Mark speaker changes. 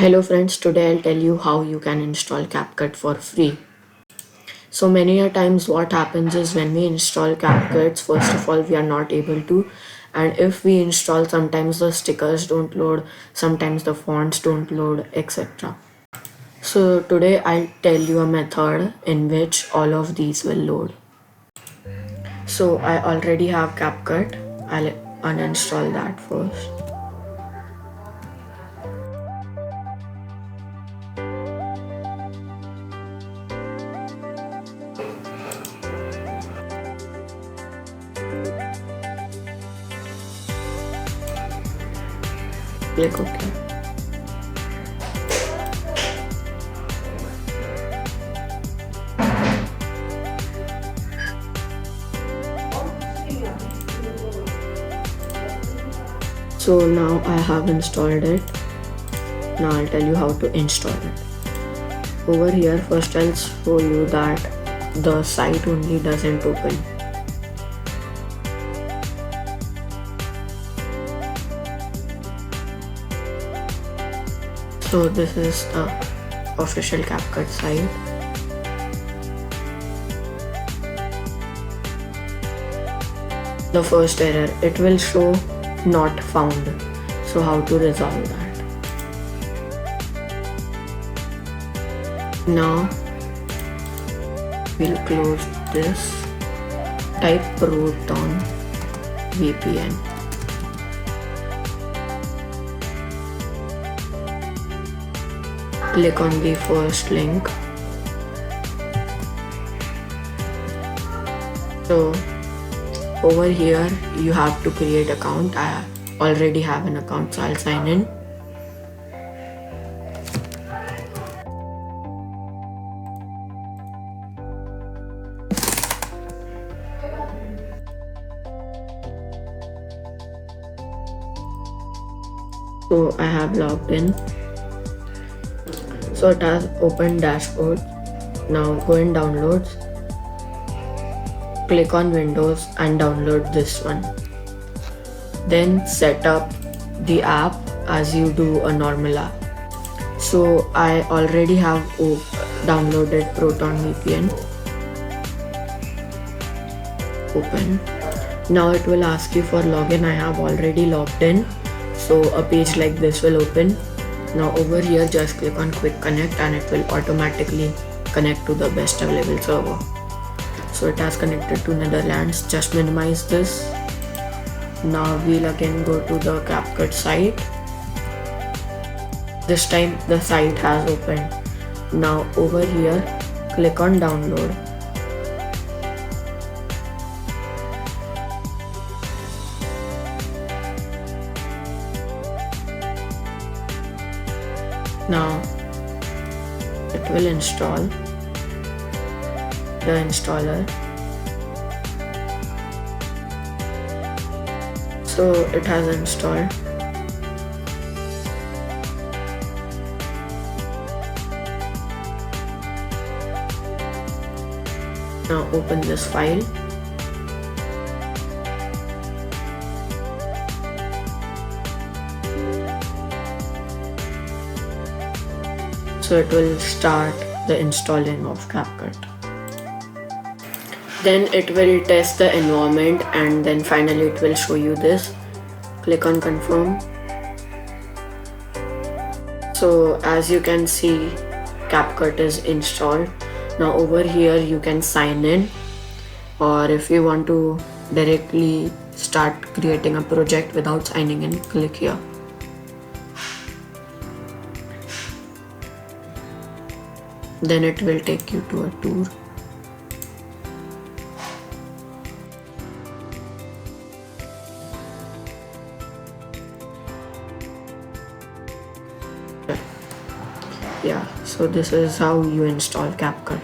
Speaker 1: Hello friends, today I'll tell you how you can install CapCut for free. So many a times what happens is when we install CapCuts, first of all we are not able to, and if we install sometimes the stickers don't load, sometimes the fonts don't load, etc. So today I'll tell you a method in which all of these will load. So I already have CapCut. I'll uninstall that first. Click OK. So now I have installed it. Now I'll tell you how to install it. Over here first I'll show you that the site only doesn't open. So this is the official CapCut site. The first error, it will show not found. So how to resolve that? Now we'll close this. Type Proton VPN. Click on the first link. So over here you have to create account. I already have an account, so I'll sign in. So I have logged in. So it has opened dashboard. Now go in downloads. Click on Windows and download this one. Then set up the app as you do a normal app. So I already have downloaded Proton VPN. Open. Now it will ask you for login. I have already logged in. So a page like this will open. Now over here just click on Quick Connect and it will automatically connect to the best available server. So it has connected to Netherlands. Just minimize this. Now we'll again go to the CapCut site. This time the site has opened. Now over here click on download. Now it will install the installer. So it has installed. Now open this file. So it will start the installing of CapCut. Then it will test the environment and then finally it will show you this. Click on confirm. So as you can see, CapCut is installed. Now over here you can sign in, or if you want to directly start creating a project without signing in, click here. Then it will take you to a tour. Yeah, so this is how you install CapCut.